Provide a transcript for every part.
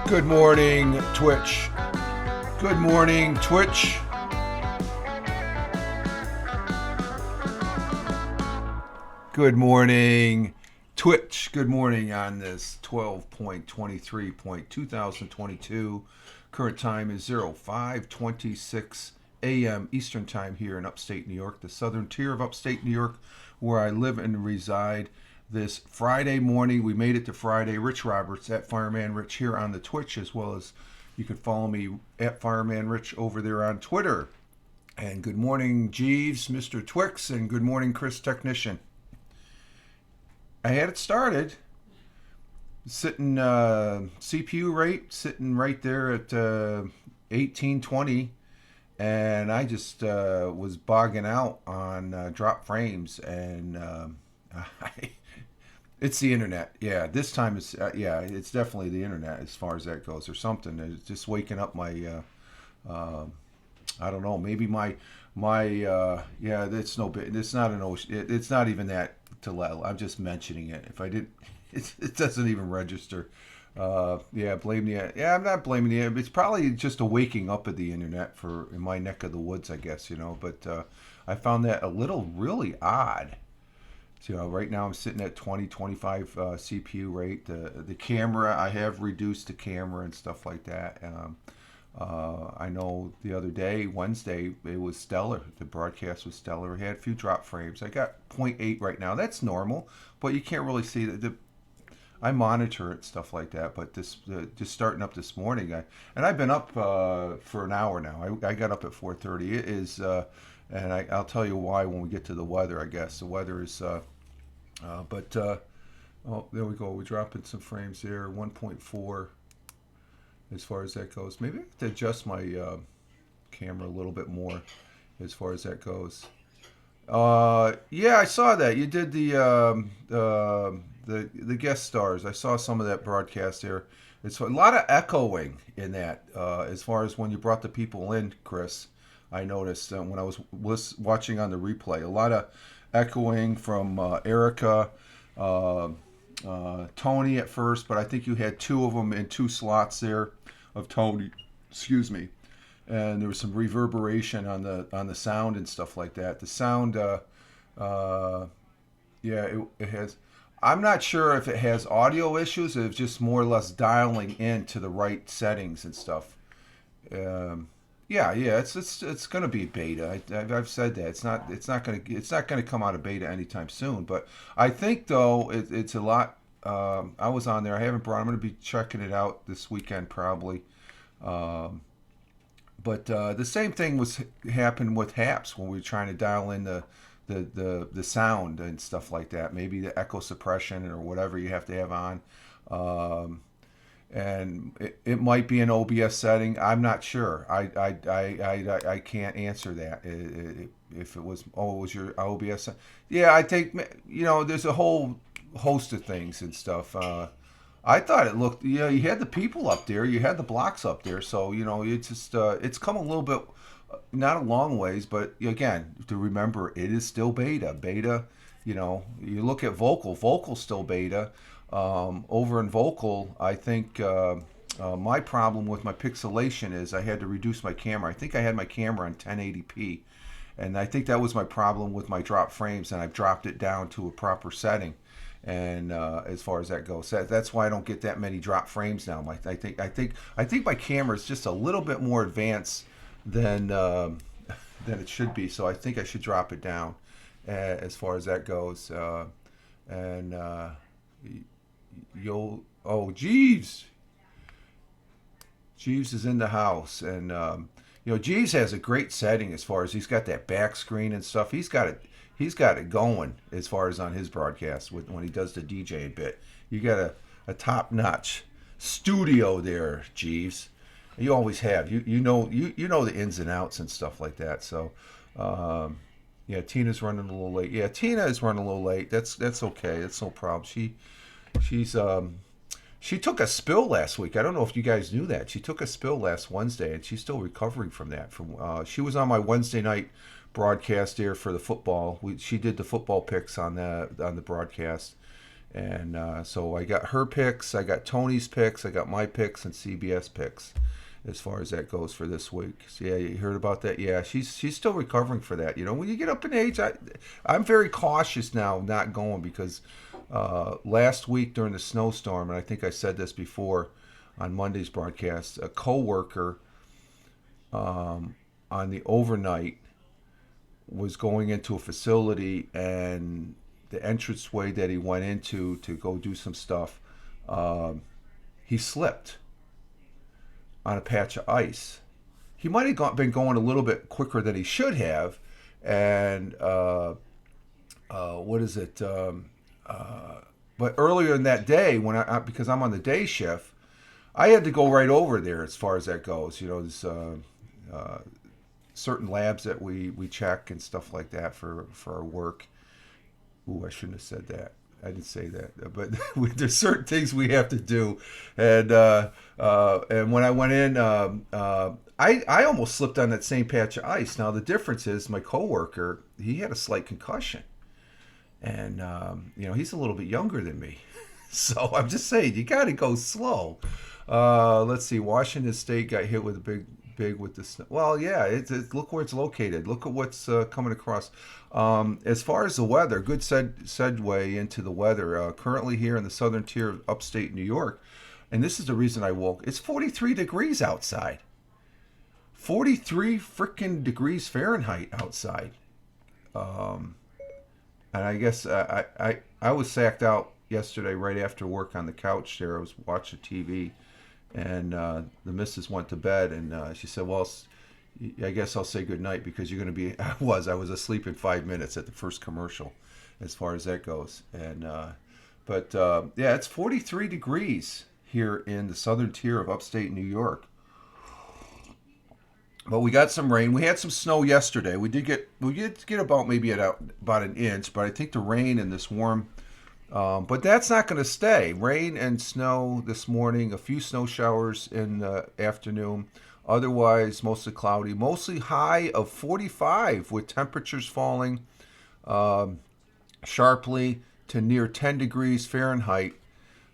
Good morning, Twitch. Good morning, Twitch. Good morning, Twitch. Good morning on this 12.23.2022. Current time is 05:26 a.m. Eastern Time here in Upstate New York, the southern tier of Upstate New York, where I live and reside. This Friday morning, we made it to Friday. Rich Roberts at Fireman Rich here on the Twitch, as well as you can follow me at Fireman Rich over there on Twitter. And good morning, Jeeves, Mr. Twix, and good morning, Chris Technician. I had it started sitting CPU rate sitting right there at 1820, and I just was bogging out on drop frames, and it's the internet. Yeah, this time it's it's definitely the internet as far as that goes, or something. It's just waking up my I don't know, maybe my it's no big. It's not an ocean. It's not even that to level. I'm just mentioning it. If I did, it doesn't even register. Blame the. Yeah, I'm not blaming the. It's probably just a waking up of the internet in my neck of the woods, I guess, But I found that a little really odd. So, right now I'm sitting at 2025 CPU rate. The camera, I have reduced the camera and stuff like that. I know the other day, Wednesday, it was stellar. The broadcast was stellar. It had a few drop frames. I got 0.8 right now. That's normal, but you can't really see that. I monitor it, stuff like that. But just starting up this morning, I've been up for an hour now. I got up at 4:30. It is, and I'll tell you why when we get to the weather. I guess the weather is, oh, there we go. We're dropping some frames there. 1.4. As far as that goes, maybe I have to adjust my camera a little bit more as far as that goes. Yeah, I saw that you did the guest stars. I saw some of that broadcast there. It's a lot of echoing in that. As far as when you brought the people in, Chris, I noticed when I was watching on the replay, a lot of echoing from Erica. Tony at first, but I think you had two of them in two slots there of Tony. Excuse me. And there was some reverberation on the sound and stuff like that. The sound, it has. I'm not sure if it has audio issues or if it's just more or less dialing into the right settings and stuff. It's going to be beta. I've said that it's not going to come out of beta anytime soon. But I think though it's a lot. I was on there. I haven't brought. I'm going to be checking it out this weekend probably. But the same thing happened with Haps when we were trying to dial in the sound and stuff like that. Maybe the echo suppression or whatever you have to have on. And it might be an OBS setting. I'm not sure. I can't answer that. If it was your OBS setting. Yeah, I think there's a whole host of things and stuff. I thought it looked. You had the people up there. You had the blocks up there. So it's just it's come a little bit, not a long ways, but again, to remember, it is still beta. Beta. You look at Vocal's still beta. Over in Vocal, I think my problem with my pixelation is I had to reduce my camera. I think I had my camera on 1080p, and I think that was my problem with my drop frames, and I've dropped it down to a proper setting. And as far as that goes, that's why I don't get that many drop frames now. I think my camera is just a little bit more advanced than it should be. So I think I should drop it down as far as that goes. Jeeves is in the house, and Jeeves has a great setting as far as he's got that back screen and stuff. He's got it going as far as on his broadcast when he does the DJ a bit. You got a top notch studio there, Jeeves. You always have. You know the ins and outs and stuff like that. So Tina's running a little late. Yeah, Tina is running a little late. That's okay. That's no problem. She took a spill last week. I don't know if you guys knew that. She took a spill last Wednesday, and she's still recovering from that. She was on my Wednesday night broadcast there for the football. She did the football picks on the broadcast, And so I got her picks, I got Tony's picks, I got my picks, and CBS picks as far as that goes for this week. So yeah, you heard about that? Yeah, she's still recovering for that. You know, when you get up in age, I'm very cautious now not going because last week during the snowstorm, and I think I said this before on Monday's broadcast, a coworker on the overnight was going into a facility, and the entranceway that he went into to go do some stuff, he slipped on a patch of ice. He might have been going a little bit quicker than he should have, and what is it? But earlier in that day, when because I'm on the day shift, I had to go right over there as far as that goes. You know, there's certain labs that we check and stuff like that for our work. Ooh, I shouldn't have said that. I didn't say that, but there's certain things we have to do, and when I went in, I almost slipped on that same patch of ice. Now the difference is my coworker, he had a slight concussion, and you know, he's a little bit younger than me, so I'm just saying you got to go slow. Let's see, Washington State got hit with a big with the snow. Well, yeah, look where it's located. Look at what's coming across. As far as the weather, good segue into the weather. Currently here in the southern tier of upstate New York, and this is the reason I woke. It's 43 degrees outside. 43 freaking degrees Fahrenheit outside. And I guess I was sacked out yesterday right after work on the couch there. I was watching TV, and the missus went to bed, and she said, well, I guess I'll say good night because you're going to be. I was asleep in 5 minutes at the first commercial, as far as that goes. And but yeah, it's 43 degrees here in the southern tier of upstate New York. But we got some rain. We had some snow yesterday. We did get about maybe about an inch, but I think the rain and this warm. But that's not going to stay. Rain and snow this morning. A few snow showers in the afternoon. Otherwise, mostly cloudy. Mostly high of 45 with temperatures falling sharply to near 10 degrees Fahrenheit.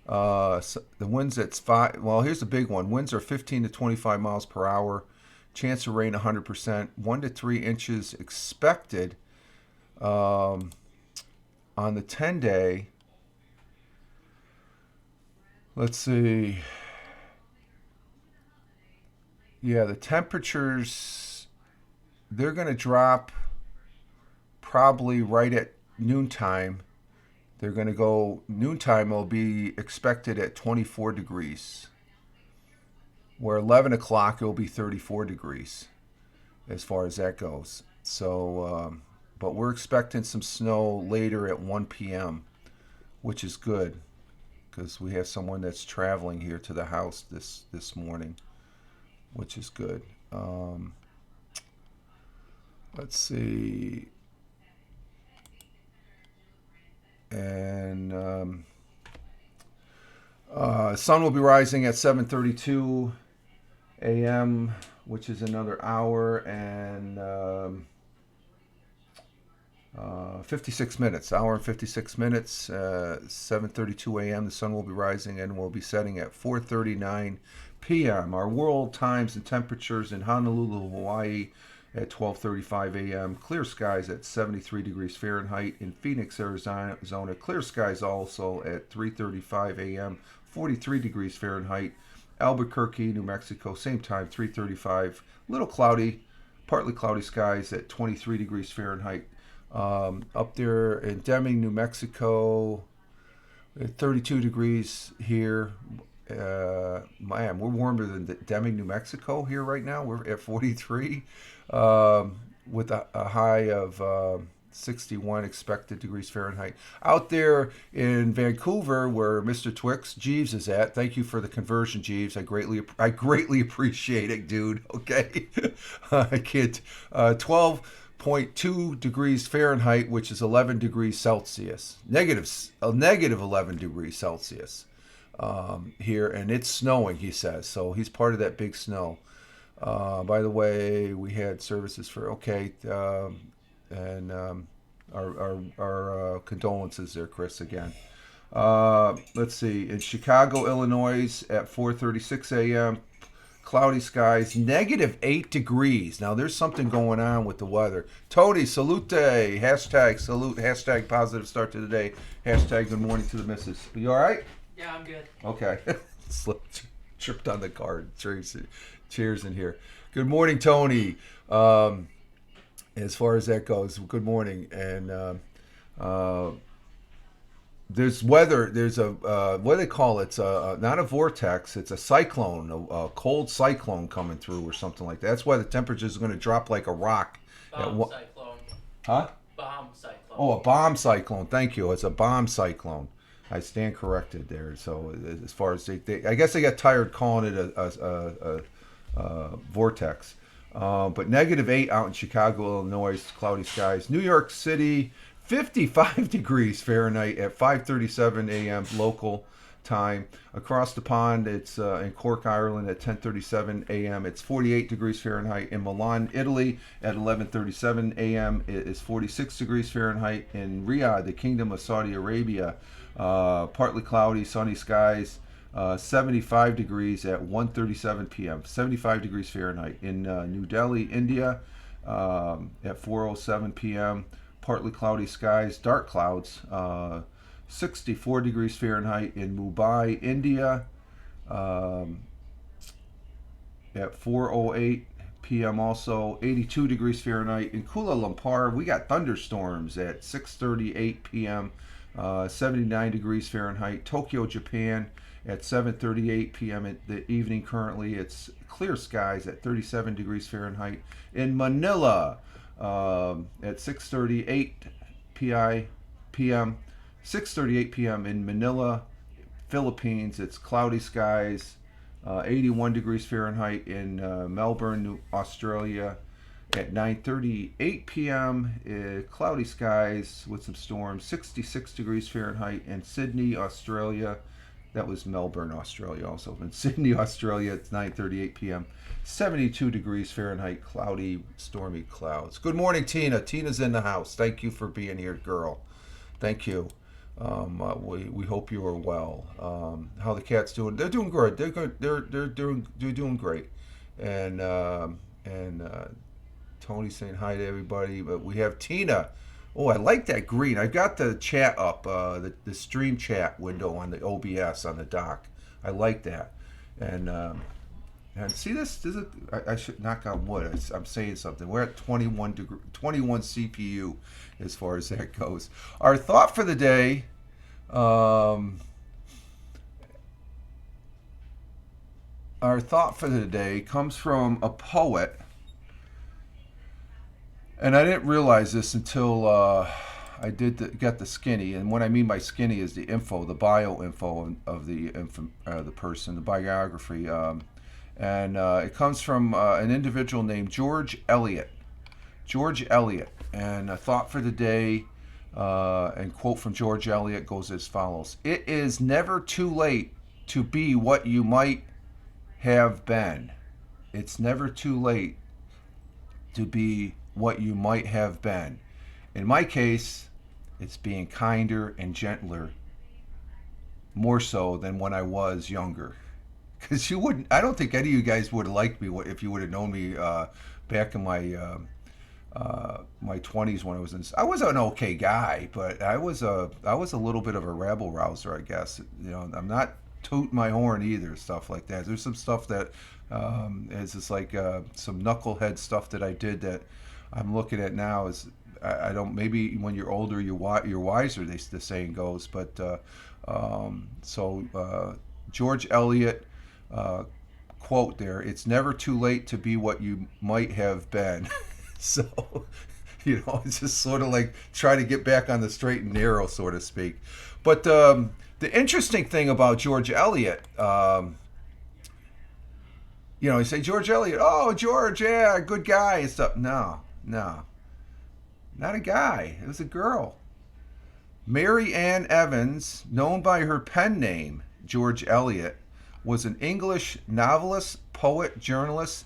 So the winds at 5. Well, here's the big one. Winds are 15 to 25 miles per hour. Chance of rain 100%. 1 to 3 inches expected on the 10-day. Let's see. Yeah, the temperatures, they're going to drop probably right at noontime. They're going to go, noontime will be expected at 24 degrees. Where 11 o'clock it will be 34 degrees as far as that goes. So, but we're expecting some snow later at 1 p.m., which is good because we have someone that's traveling here to the house this morning, which is good. Let's see. And sun will be rising at 7:32 a.m., which is another hour and 56 minutes. Hour and 56 minutes. 7:32 a.m. The sun will be rising and will be setting at 4:39 p.m. Our world times and temperatures in Honolulu, Hawaii at 12:35 a.m. Clear skies at 73 degrees Fahrenheit. In Phoenix, Arizona, clear skies also at 3:35 a.m. 43 degrees Fahrenheit. Albuquerque, New Mexico, same time, 3:35. Little cloudy, partly cloudy skies at 23 degrees Fahrenheit. Up there in Deming, New Mexico, at 32 degrees here. Man, we're warmer than Deming, New Mexico here right now. We're at 43 with a high of 61 expected degrees Fahrenheit. Out there in Vancouver, where Mr. Twix Jeeves is at, thank you for the conversion, Jeeves. I greatly appreciate it, dude. Okay, I can't. 12.2 degrees Fahrenheit, which is 11 degrees Celsius. Negative 11 degrees Celsius here, and it's snowing, he says. So he's part of that big snow. By the way, we had services for and our condolences there, Chris, again. Let's see. In Chicago, Illinois, at 4:36 a.m., cloudy skies, -8 degrees. Now there's something going on with the weather. Tony, salute. Hashtag salute. Hashtag positive start to the day. Hashtag good morning to the missus. You all right? Yeah, I'm good. Okay. Tripped on the card. Cheers in here. Good morning, Tony. As far as that goes, good morning. And there's weather. There's a what do they call it? It's not a vortex. It's a cyclone, a cold cyclone coming through, or something like that. That's why the temperatures are going to drop like a rock. Cyclone. Huh? Bomb cyclone. Oh, a bomb cyclone. Thank you. It's a bomb cyclone. I stand corrected there. So as far as I guess they got tired calling it a vortex. But -8 out in Chicago, Illinois, cloudy skies. New York City, 55 degrees Fahrenheit at 5:37 a.m. local time. Across the pond, it's in Cork, Ireland at 10:37 a.m. It's 48 degrees Fahrenheit. In Milan, Italy at 11:37 a.m. it is 46 degrees Fahrenheit. In Riyadh, the Kingdom of Saudi Arabia, partly cloudy, sunny skies. 75 degrees at 1:37 p.m. 75 degrees Fahrenheit. In New Delhi, India, at 4:07 p.m. partly cloudy skies, dark clouds. 64 degrees Fahrenheit. In Mumbai, India, at 4:08 p.m. also 82 degrees Fahrenheit. In Kuala Lumpur, we got thunderstorms at 6:38 p.m. 79 degrees Fahrenheit. Tokyo, Japan, at 7:38 p.m. in the evening. Currently, it's clear skies at 37 degrees Fahrenheit. In Manila, at 6:38 p.m. 6:38 p.m. in Manila, Philippines, it's cloudy skies, 81 degrees Fahrenheit. In Melbourne, Australia, at 9:38 p.m. Cloudy skies with some storms, 66 degrees Fahrenheit. In Sydney, Australia, that was Melbourne, Australia also. In Sydney, Australia, it's 9:38 p.m. 72 degrees Fahrenheit, cloudy, stormy clouds. Good morning, Tina. Tina's in the house. Thank you for being here, girl. Thank you. We hope you are well. How the cats doing? They're doing good. They're good. They're doing great. And Tony's saying hi to everybody. But we have Tina. Oh, I like that green. I got the chat up, the stream chat window on the OBS on the dock. I like that. And see this? I should knock on wood. I'm saying something. We're at 21 CPU as far as that goes. Our thought for the day. Our thought for the day comes from a poet. And I didn't realize this until I get the skinny. And what I mean by skinny is the info, the bio info of the person, the biography. And it comes from an individual named George Eliot. George Eliot. And a thought for the day, and quote from George Eliot goes as follows. It is never too late to be what you might have been. It's never too late to be what you might have been. In my case, it's being kinder and gentler, more so than when I was younger. Because I don't think any of you guys would have liked me if you would have known me back in my 20s when I was an okay guy, but I was a little bit of a rabble rouser, I guess. You know, I'm not tooting my horn either, stuff like that. There's some stuff that is just like some knucklehead stuff that I did that I'm looking at now is I don't, maybe when you're older you're wiser, the saying goes. But George Eliot quote there, it's never too late to be what you might have been. So, you know, it's just sort of like try to get back on the straight and narrow, so to speak. But the interesting thing about George Eliot, you know, you say George Eliot, oh, George, yeah, good guy and stuff. No, not a guy. It was a girl. Mary Ann Evans, known by her pen name, George Eliot, was an English novelist, poet, journalist,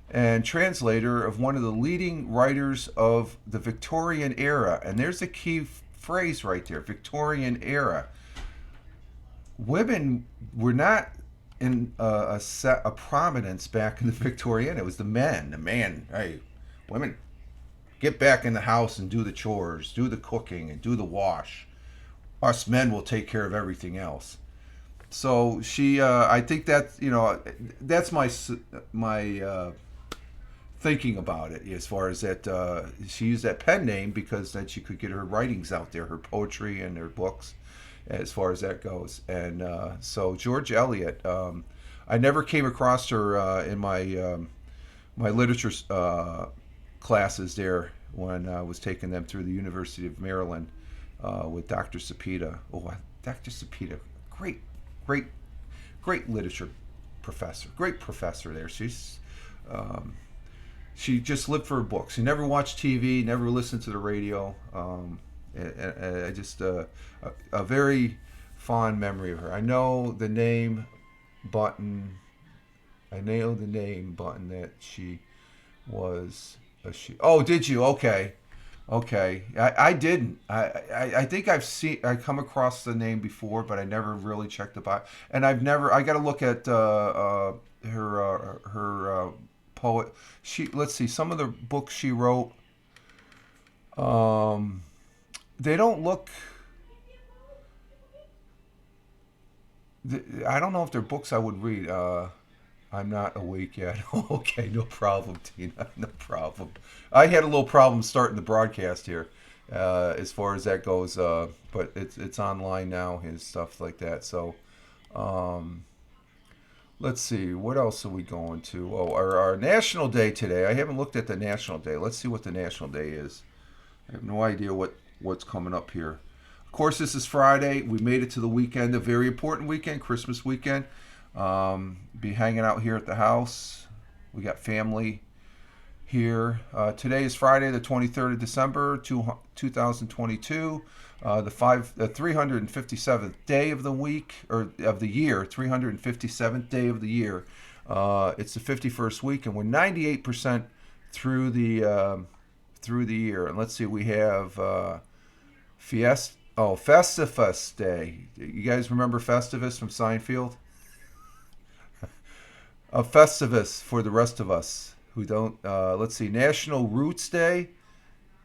and translator of one of the leading writers of the Victorian era. And there's a key phrase right there, Victorian era. women were not in a prominence back in the Victorian. It was the men. The man, hey, women, get back in the house and do the chores, do the cooking, and do the wash. Us men will take care of everything else. So she, I think that that's my thinking about it as far as that she used that pen name because then she could get her writings out there, her poetry and her books, as far as that goes. And so George Eliot, I never came across her in my literature classes there when I was taking them through the University of Maryland with Dr. Sapita. Oh, Dr. Sapita, great, great, great literature professor, great professor there. She just lived for her books. She never watched TV, never listened to the radio. I just a very fond memory of her. I know the name Button. I know the name Button that she was a she. Oh, did you? Okay, okay. I didn't. I think I come across the name before, but I never really checked the bio. And I've never. I got to look at her poet. Let's see some of the books she wrote. They don't look. I don't know if they're books I would read. I'm not awake yet. Okay, no problem, Tina. No problem. I had a little problem starting the broadcast here, as far as that goes. But it's online now and stuff like that. So, let's see. What else are we going to? Oh, our National Day today. I haven't looked at the National Day. Let's see what the National Day is. I have no idea what's coming up here. Of course, this is Friday. We made it to the weekend, a very important weekend, Christmas weekend. Be hanging out here at the house. We got family here. Today is Friday, the 23rd of December, 2022. The 357th day of the week, or of the year, 357th day of the year. It's the 51st week, and we're 98% through the year. And let's see, we have Festivus Day. You guys remember Festivus from Seinfeld? A Festivus for the rest of us who don't. Let's see, National Roots Day.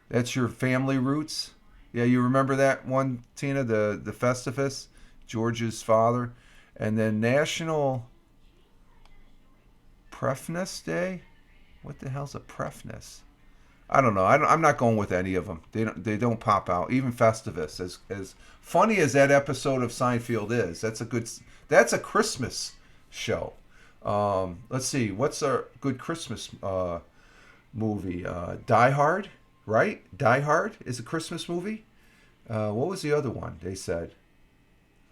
That's your family roots. Yeah, you remember that one, Tina? The Festivus, George's father, and then National Preference Day. What the hell's a preference? I don't know. I'm not going with any of them. They don't pop out. Even Festivus, as funny as that episode of Seinfeld is, that's a Christmas show. Let's see. What's a good Christmas movie? Die Hard, right? Die Hard is a Christmas movie. What was the other one they said?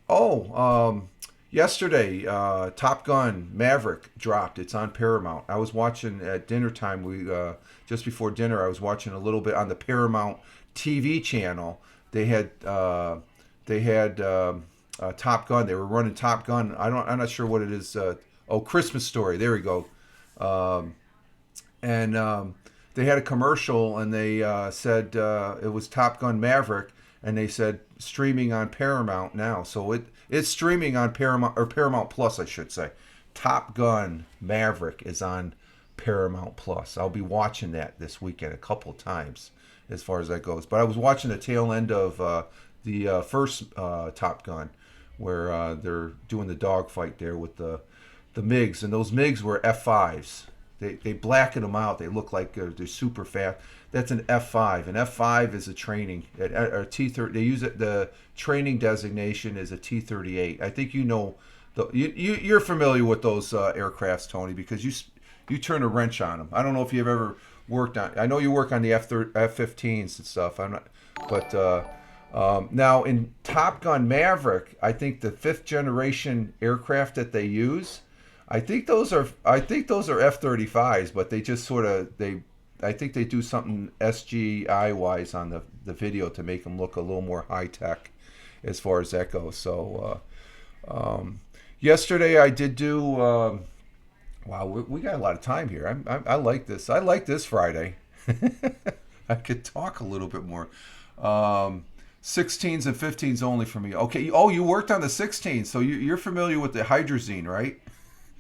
Oh, yesterday, Top Gun Maverick dropped. It's on Paramount. I was watching at dinner time. Just before dinner, I was watching a little bit on the Paramount TV channel. They had Top Gun. They were running Top Gun. I'm not sure what it is. Christmas Story. There we go. And they had a commercial, and they said it was Top Gun Maverick, and they said streaming on Paramount now. So it's streaming on Paramount, or Paramount Plus, I should say. Top Gun Maverick is on Paramount Plus. I'll be watching that this weekend a couple times as far as that goes. But I was watching the tail end of the first Top Gun, where they're doing the dogfight there with the MiGs, and those MiGs were F5s. They blacken them out. They look like they're super fast. That's an F5. An F5 is a training. Or T30. They use it. The training designation is a T38. I think you know. You're familiar with those aircrafts, Tony, because you turn a wrench on them. I don't know if you've ever worked on. I know you work on the F-15s and stuff. I'm not, but now in Top Gun Maverick, I think the 5th generation aircraft that they use. I think those are F-35s, but they just sort of I think they do something SGI wise on the video to make them look a little more high tech as far as that goes. So yesterday I did do. Wow, we got a lot of time here. I like this. I like this Friday. I could talk a little bit more. 16s and 15s only for me. Okay. Oh, you worked on the 16s, so you're familiar with the hydrazine, right?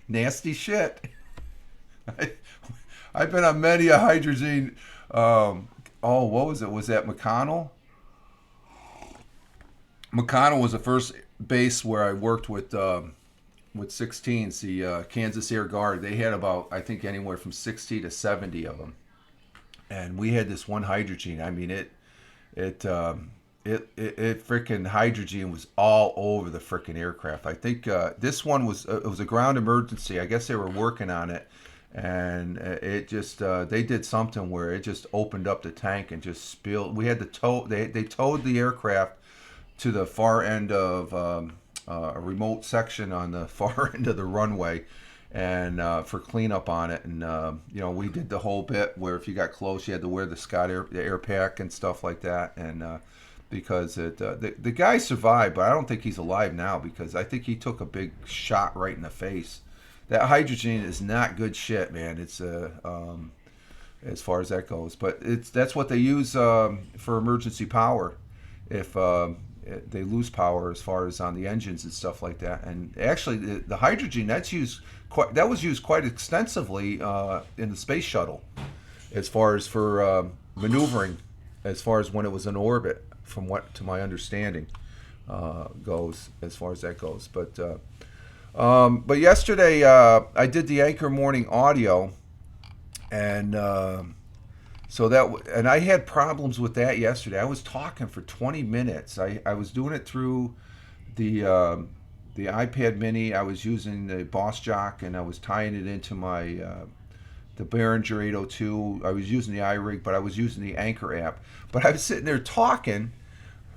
Nasty shit. I, I've been on many a hydrazine. What was it? Was that McConnell? McConnell was the first base where I worked with 16s. The Kansas Air Guard. They had about, I think, anywhere from 60 to 70 of them, and we had this one hydrazine. I mean, it freaking hydrogen was all over the freaking aircraft. I think this one was it was a ground emergency. I guess they were working on it, and it just they did something where it just opened up the tank and just spilled. We had to tow. They towed the aircraft to the far end of a remote section on the far end of the runway, and for cleanup on it. And we did the whole bit where if you got close, you had to wear the air pack and stuff like that. And because the guy survived, but I don't think he's alive now because I think he took a big shot right in the face. That hydrogen is not good shit, man. It's as far as that goes, but that's what they use for emergency power if they lose power as far as on the engines and stuff like that. And actually, the hydrogen that was used quite extensively in the space shuttle, as far as for maneuvering, as far as when it was in orbit, from what to my understanding goes, as far as that goes. But yesterday I did the Anchor Morning Audio, and and I had problems with that yesterday. I was talking for 20 minutes. I was doing it through the iPad Mini. I was using the Boss Jock, and I was tying it into my the Behringer 802. I was using the iRig, but I was using the Anchor app. But I was sitting there talking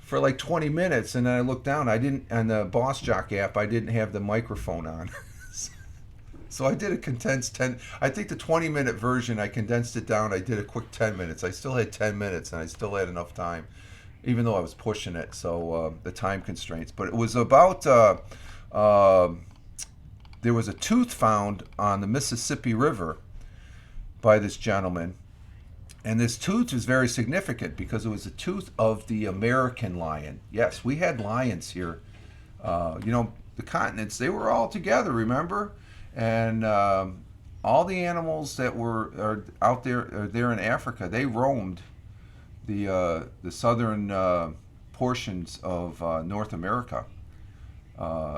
for like 20 minutes, and then I looked down. I didn't, on the Boss Jock app, I didn't have the microphone on. So I did a condensed 10. I think the 20-minute version, I condensed it down. I did a quick 10 minutes. I still had 10 minutes, and I still had enough time, even though I was pushing it. So the time constraints. But it was about there was a tooth found on the Mississippi River by this gentleman. And this tooth is very significant because it was a tooth of the American lion. Yes, we had lions here. The continents, they were all together, remember? And all the animals that are out there in Africa, they roamed the southern portions of North America,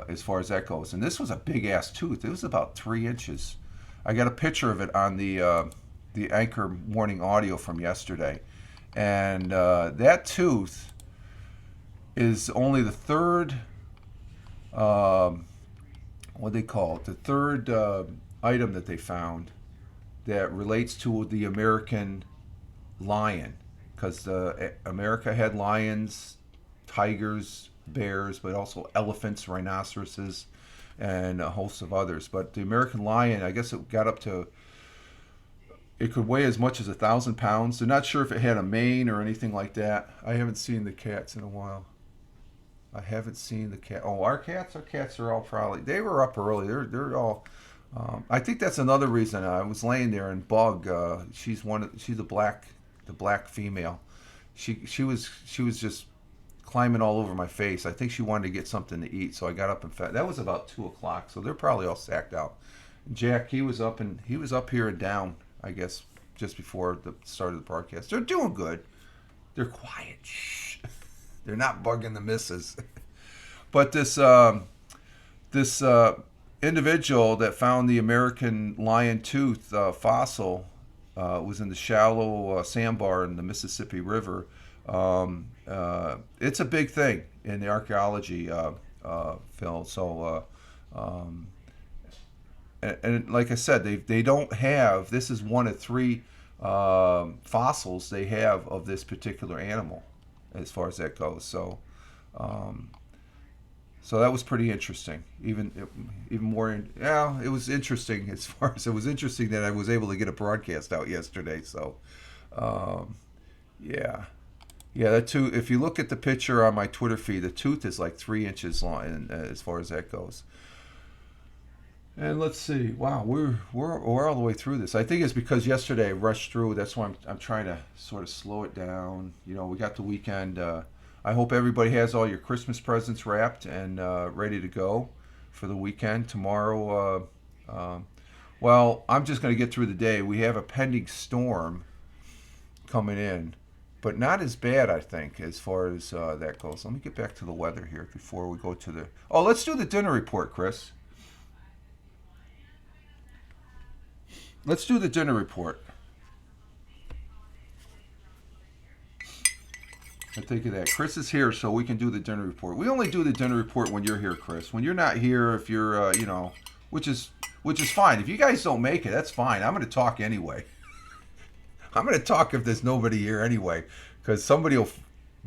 as far as that goes. And this was a big ass tooth. It was about 3 inches. I got a picture of it on the Anchor Morning Audio from yesterday, and that tooth is only the third. What they call it, the third item that they found that relates to the American lion, because America had lions, tigers, bears, but also elephants, rhinoceroses, and a host of others. But the American lion, I guess it got up to, it could weigh as much as 1,000 pounds. They're not sure if it had a mane or anything like that. I haven't seen the cats in a while. I haven't seen the cat. Oh, our cats are all probably, they were up early. They're all. I think that's another reason. I was laying there and Bug. She's the black female. She was just climbing all over my face. I think she wanted to get something to eat, so I got up and fed. That was about 2:00, so they're probably all sacked out. Jack, he was up here and down, I guess, just before the start of the broadcast. They're doing good. They're quiet. Shh. They're not bugging the missus. But this individual that found the American lion tooth fossil was in the shallow sandbar in the Mississippi River. It's a big thing in the archaeology, Phil. So, and like I said, they don't have. This is one of 3 fossils they have of this particular animal, as far as that goes. So, so that was pretty interesting. Even more. It was interesting as far as it was interesting that I was able to get a broadcast out yesterday. So, yeah. That tooth. If you look at the picture on my Twitter feed, the tooth is like 3 inches long, as far as that goes. And let's see. Wow, we're all the way through this. I think it's because yesterday I rushed through. That's why I'm trying to sort of slow it down. We got the weekend. I hope everybody has all your Christmas presents wrapped and ready to go for the weekend. Tomorrow, well, I'm just going to get through the day. We have a pending storm coming in, but not as bad, I think, as far as that goes. Let me get back to the weather here before we go to the. Oh, let's do the dinner report, Chris. Let's do the dinner report. I think of that. Chris is here, so we can do the dinner report. We only do the dinner report when you're here, Chris. When you're not here, if you're, which is fine. If you guys don't make it, that's fine. I'm going to talk anyway. I'm going to talk if there's nobody here anyway, because somebody will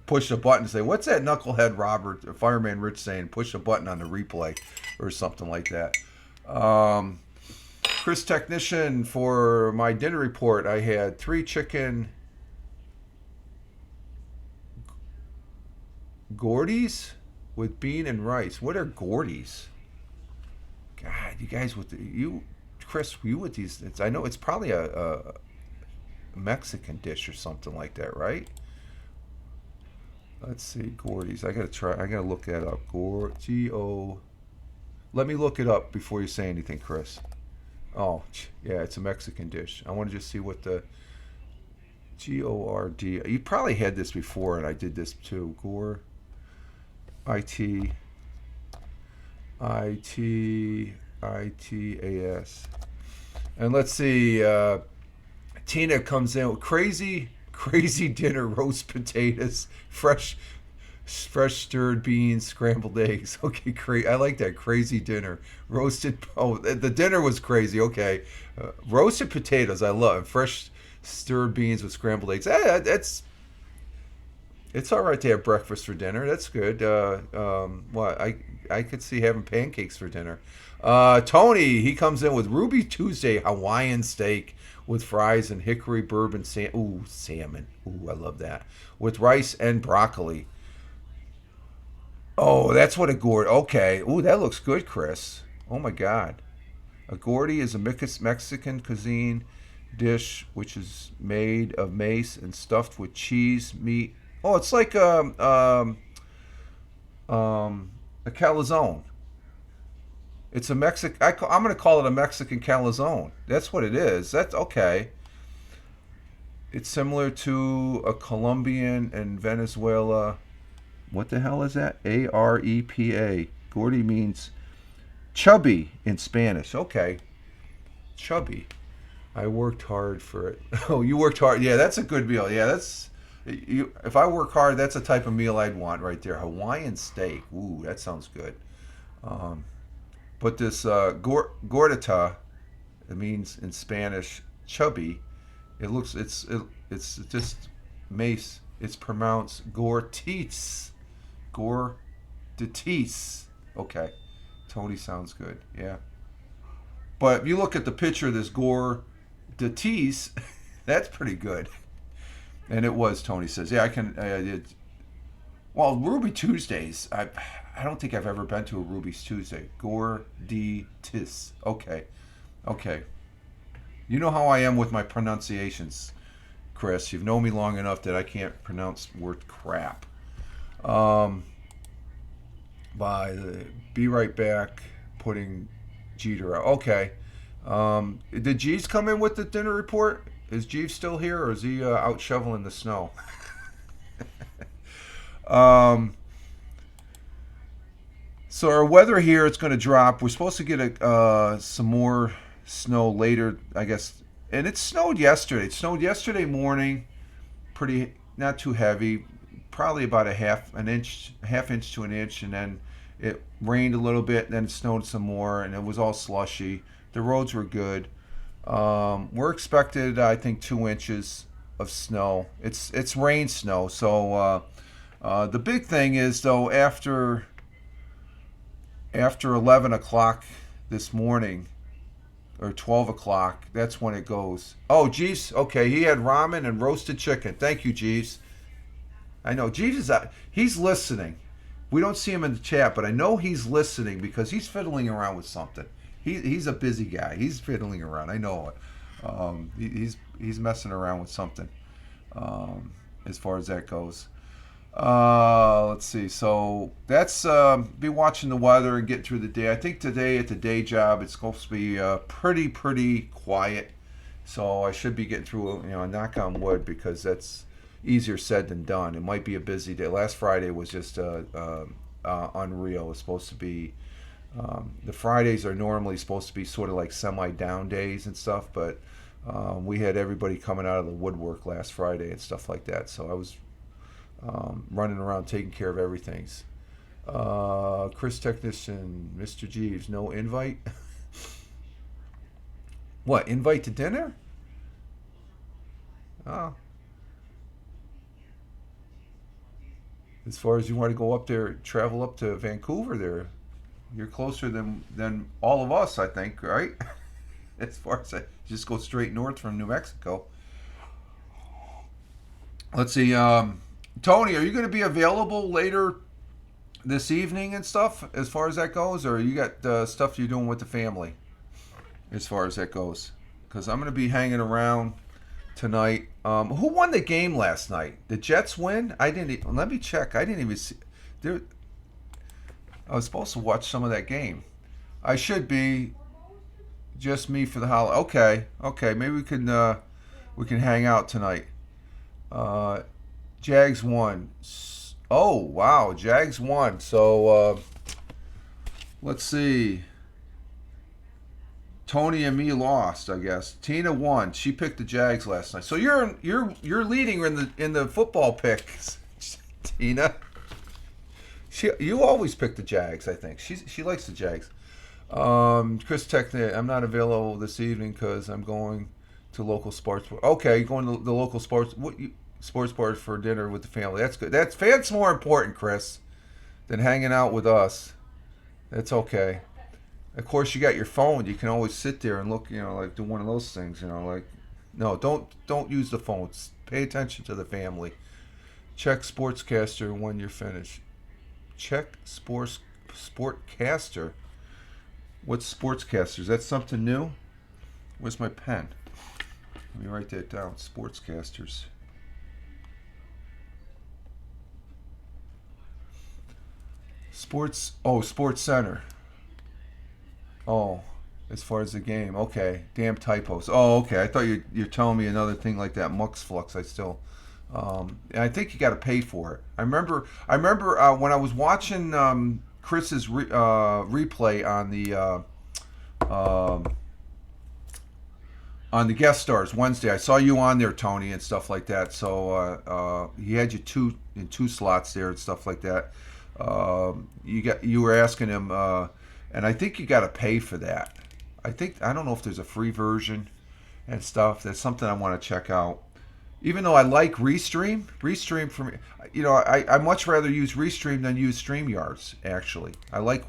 push a button and say, "What's that knucklehead Robert, or Fireman Rich saying?" Push a button on the replay or something like that. Chris Technician, for my dinner report, I had 3 chicken Gordies with bean and rice. What are Gordies? God, you guys with Chris, you with these? I know it's probably a Mexican dish or something like that, right? Let's see, Gordies. I gotta look that up. G-O. Let me look it up before you say anything, Chris. Oh, yeah, it's a Mexican dish. I want to just see what the G-O-R-D. You probably had this before, and I did this too. Gore. I-T-A-S. And let's see, Tina comes in with crazy dinner, roast potatoes, fresh stirred beans, scrambled eggs. Okay, great. I like that. Crazy dinner. Roasted, oh, the dinner was crazy. Okay. Roasted potatoes, I love. Fresh stirred beans with scrambled eggs. It's all right to have breakfast for dinner. That's good. What I could see having pancakes for dinner. Tony, he comes in with Ruby Tuesday Hawaiian steak with fries and hickory bourbon salmon. Ooh, I love that. With rice and broccoli. Oh, that's what a gourd. Okay. Ooh, that looks good, Chris. Oh my God. A gourdy is a Mexican cuisine dish which is made of mace and stuffed with cheese, meat. Oh, it's like a calzone. It's a Mexican. I'm going to call it a Mexican calzone. That's what it is. That's okay. It's similar to a Colombian and Venezuela. What the hell is that? Arepa. Gordy means chubby in Spanish. Okay, chubby. I worked hard for it. Oh, you worked hard. Yeah, that's a good meal. Yeah, that's. If I work hard, that's the type of meal I'd want right there. Hawaiian steak. Ooh, that sounds good. But this gordita, it means in Spanish chubby. It's just mace. It's pronounced gortiz. Gorditis. Okay. Tony sounds good. Yeah. But if you look at the picture of this gorditis, that's pretty good. And it was, Tony says. Yeah, I did. Well, Ruby Tuesdays, I don't think I've ever been to a Ruby's Tuesday. Gorditis. Okay. You know how I am with my pronunciations, Chris. You've known me long enough that I can't pronounce word crap. Be right back, putting Jeter out. Okay. Did Jeeves come in with the dinner report? Is Jeeves still here, or is he out shoveling the snow? So our weather here, it's going to drop. We're supposed to get some more snow later, I guess. And it snowed yesterday. It snowed yesterday morning, pretty, not too heavy, probably about a half inch to an inch, and then it rained a little bit, and then it snowed some more, and it was all slushy. The roads were good. We're expected, I think, 2 inches of snow. It's rain snow. So the big thing is, though, after 11 o'clock this morning, or 12 o'clock, that's when it goes. Oh, Jeeves, okay, he had ramen and roasted chicken. Thank you, Jeeves. I know Jeeves is out. He's listening. We don't see him in the chat, but I know he's listening because he's fiddling around with something. He's a busy guy. He's fiddling around. I know it. He's messing around with something as far as that goes. Let's see. So that's be watching the weather and getting through the day. I think today at the day job it's supposed to be pretty quiet. So I should be getting through. Knock on wood because that's easier said than done. It might be a busy day. Last Friday was just unreal. It's supposed to be. The Fridays are normally supposed to be sort of like semi down days and stuff, but we had everybody coming out of the woodwork last Friday and stuff like that. So I was running around taking care of everything. Chris Technician, Mr. Jeeves, no invite? What, invite to dinner? Oh. As far as you want to go up there, travel up to Vancouver there, you're closer than all of us, I think, right? As far as just go straight north from New Mexico. Let's see, Tony, are you going to be available later this evening and stuff as far as that goes, or you got stuff you're doing with the family as far as that goes? Because I'm going to be hanging around tonight. Who won the game last night? The Jets win? I didn't. Let me check. I didn't even see. There. I was supposed to watch some of that game. I should be. Just me for the holiday. Okay. Maybe we can hang out tonight. Jags won. Oh wow, Jags won. So let's see. Tony and me lost, I guess. Tina won. She picked the Jags last night. So you're leading in the football picks, Tina. You always pick the Jags, I think. She likes the Jags. Chris Tech, I'm not available this evening because I'm going to local sports. Okay, going to the local sports bar for dinner with the family. That's good. That's more important, Chris, than hanging out with us. That's okay. Of course, you got your phone. You can always sit there and look. Like do one of those things. Like no, don't use the phones. Pay attention to the family. Check Sportscaster when you're finished. Check Sportcaster. What's Sportscasters? That's something new? Where's my pen? Let me write that down. Sportscasters. Sports Center. Oh, as far as the game. Okay. Damn typos. Oh, okay. I thought you're telling me another thing like that. Mux Flux. And I think you got to pay for it. I remember when I was watching Chris's replay on the guest stars Wednesday. I saw you on there, Tony, and stuff like that. So he had you two slots there and stuff like that. You were asking him, and I think you got to pay for that. I don't know if there's a free version and stuff. That's something I want to check out. Even though I like Restream for me, I much rather use Restream than use StreamYards. Actually, I like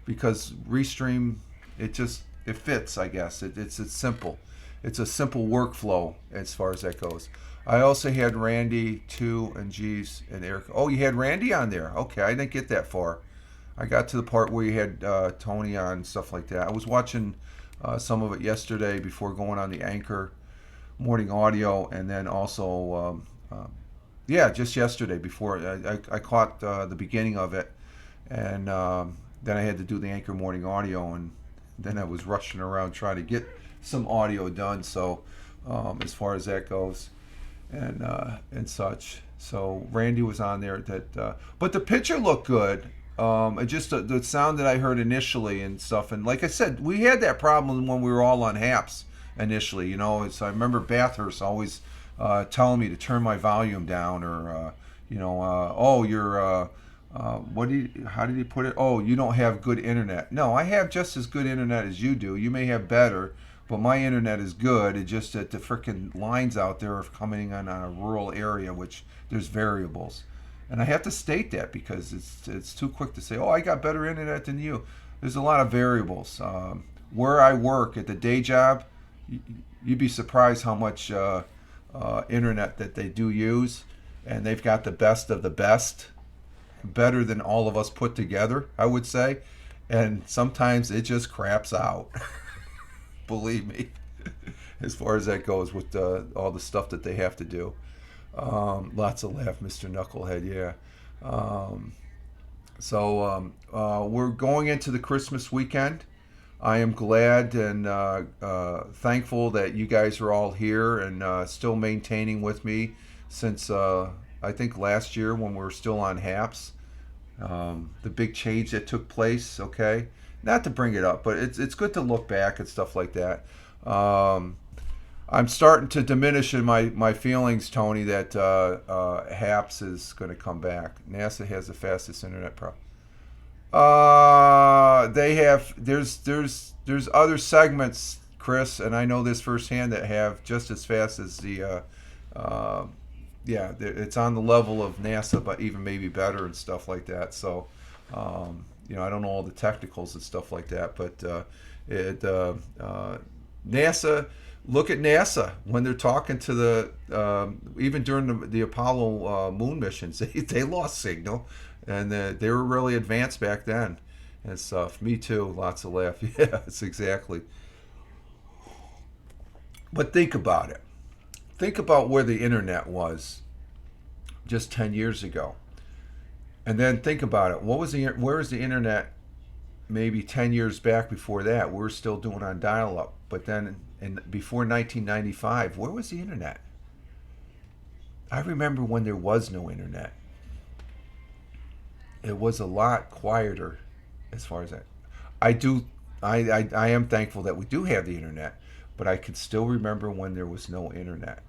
because Restream it fits. I guess it's simple. It's a simple workflow as far as that goes. I also had Randy too and Jeeves and Eric. Oh, you had Randy on there. Okay, I didn't get that far. I got to the part where you had Tony on and stuff like that. I was watching some of it yesterday before going on the Anchor morning audio, and then also just yesterday before I caught the beginning of it, and then I had to do the Anchor morning audio, and then I was rushing around trying to get some audio done. So as far as that goes, and such. So Randy was on there. But the picture looked good. It just the sound that I heard initially and stuff, and like I said, we had that problem when we were all on Haps initially. So I remember Bathurst always telling me to turn my volume down, or how did he put it? Oh, you don't have good internet. No, I have just as good internet as you do. You may have better, but my internet is good. It's just that the freaking lines out there are coming on a rural area, which there's variables. And I have to state that because it's too quick to say, oh, I got better internet than you. There's a lot of variables. Where I work at the day job, you'd be surprised how much internet that they do use. And they've got the best of the best, better than all of us put together, I would say. And sometimes it just craps out. Believe me, as far as that goes with all the stuff that they have to do. Lots of laugh, Mr. Knucklehead. Yeah. We're going into the Christmas weekend. I am glad and thankful that you guys are all here and still maintaining with me since I think last year when we were still on HAPS. The big change that took place, okay? Not to bring it up, but it's good to look back and stuff like that. I'm starting to diminish in my feelings, Tony, that HAPS is going to come back. NASA has the fastest internet they have there's other segments, Chris, and I know this firsthand, that have just as fast as the it's on the level of NASA, but even maybe better and stuff like that. So I don't know all the technicals and stuff like that, but NASA. Look at NASA when they're talking to the even during the Apollo moon missions, they lost signal, and they were really advanced back then and stuff. Me too, lots of laugh. Yeah, it's exactly. But think about it. Think about where the internet was just 10 years ago, and then think about it. Where was the internet maybe 10 years back before that? We're still doing on dial-up, but then. And before 1995, where was the internet? I remember when there was no internet. It was a lot quieter as far as that. I am thankful that we do have the internet, but I can still remember when there was no internet.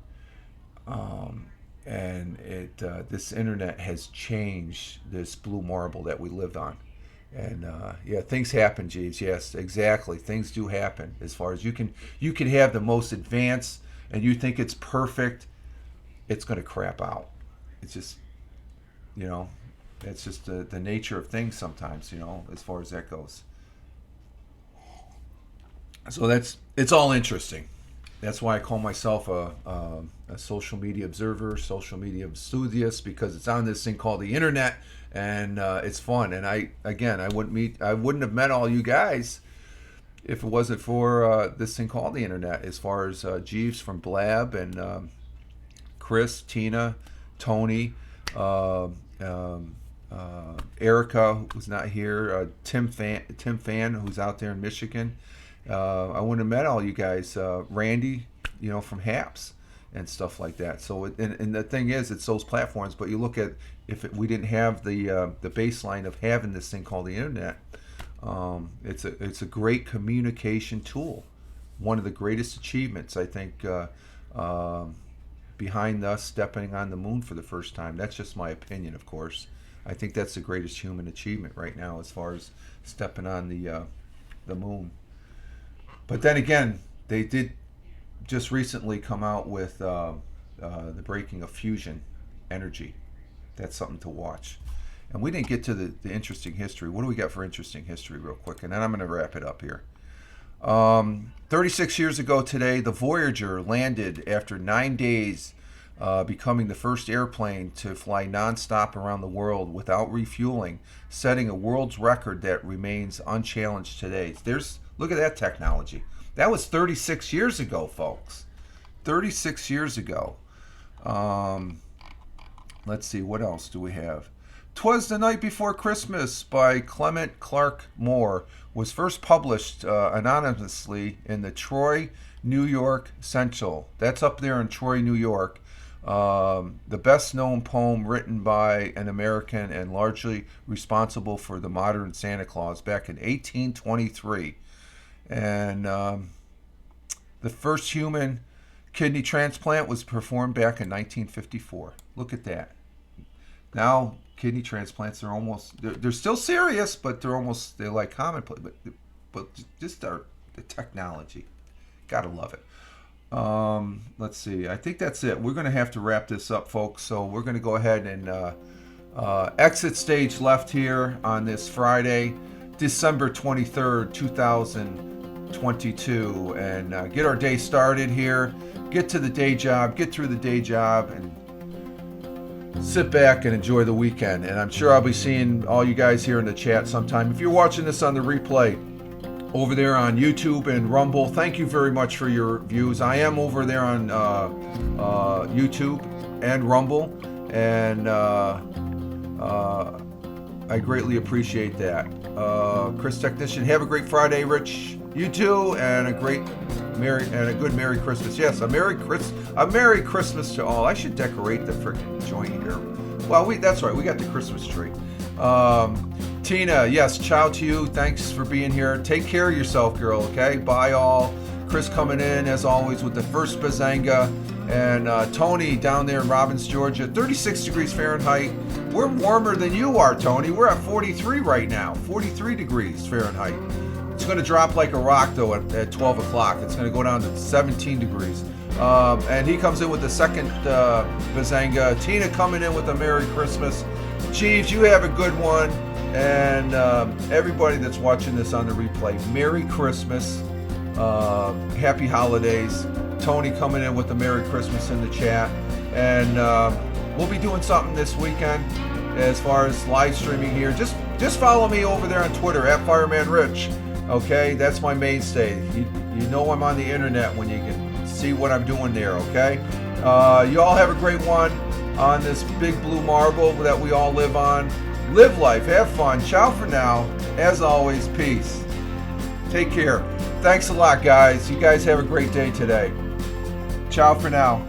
And this internet has changed this blue marble that we lived on. And things happen, Jeeves. Yes, exactly. Things do happen. As far as you can have the most advanced, and you think it's perfect, it's going to crap out. It's just, that's just the nature of things sometimes. As far as that goes. So it's all interesting. That's why I call myself a social media observer, social media enthusiast, because it's on this thing called the internet. And it's fun. And I wouldn't have met all you guys if it wasn't for this thing called the internet. As far as Jeeves from Blab and Chris, Tina, Tony, Erica, who's not here, Tim Fan, who's out there in Michigan. I wouldn't have met all you guys. Randy, from HAPS and stuff like that. So and the thing is, it's those platforms. But you look at we didn't have the baseline of having this thing called the internet. It's a great communication tool. One of the greatest achievements, I think, behind us stepping on the moon for the first time. That's just my opinion, of course. I think that's the greatest human achievement right now as far as stepping on the moon. But then again, they did just recently come out with the breaking of fusion energy. That's something to watch. And we didn't get to the interesting history. What do we got for interesting history real quick? And then I'm going to wrap it up here. 36 years ago today, the Voyager landed after 9 days, becoming the first airplane to fly nonstop around the world without refueling, setting a world's record that remains unchallenged today. Look at that technology. That was 36 years ago, folks. 36 years ago. Let's see, what else do we have? 'Twas the Night Before Christmas by Clement Clark Moore was first published anonymously in the Troy, New York Central. That's up there in Troy, New York. The best-known poem written by an American and largely responsible for the modern Santa Claus back in 1823. And the first human kidney transplant was performed back in 1954. Look at that. Now, kidney transplants are they're still serious, but they're like commonplace. But just the technology. Gotta love it. Let's see. I think that's it. We're going to have to wrap this up, folks. So we're going to go ahead and exit stage left here on this Friday, December 23rd, 2022, and get our day started here. Get to the day job, get through the day job, and sit back and enjoy the weekend. And I'm sure I'll be seeing all you guys here in the chat sometime. If you're watching this on the replay over there on YouTube and Rumble, thank you very much for your views. I am over there on YouTube and Rumble, and I greatly appreciate that. Chris Technician, have a great Friday, Rich. You too, and a good Merry Christmas. Yes, a Merry Christmas to all. I should decorate the freaking joint here. Well, that's right. We got the Christmas tree. Tina, yes, ciao to you. Thanks for being here. Take care of yourself, girl. Okay, bye all. Chris coming in as always with the first Bazanga, and Tony down there in Robbins, Georgia, 36 degrees Fahrenheit. We're warmer than you are, Tony. We're at 43 right now, 43 degrees Fahrenheit. It's going to drop like a rock, though, at 12 o'clock. It's going to go down to 17 degrees. And he comes in with the second Bazanga. Tina coming in with a Merry Christmas. Chiefs, you have a good one. And everybody that's watching this on the replay, Merry Christmas. Happy holidays. Tony coming in with a Merry Christmas in the chat. And we'll be doing something this weekend as far as live streaming here. Just follow me over there on Twitter, at Fireman Rich. Okay, that's my mainstay. You know I'm on the internet when you can see what I'm doing there, okay? You all have a great one on this big blue marble that we all live on. Live life, have fun. Ciao for now. As always, peace. Take care. Thanks a lot, guys. You guys have a great day today. Ciao for now.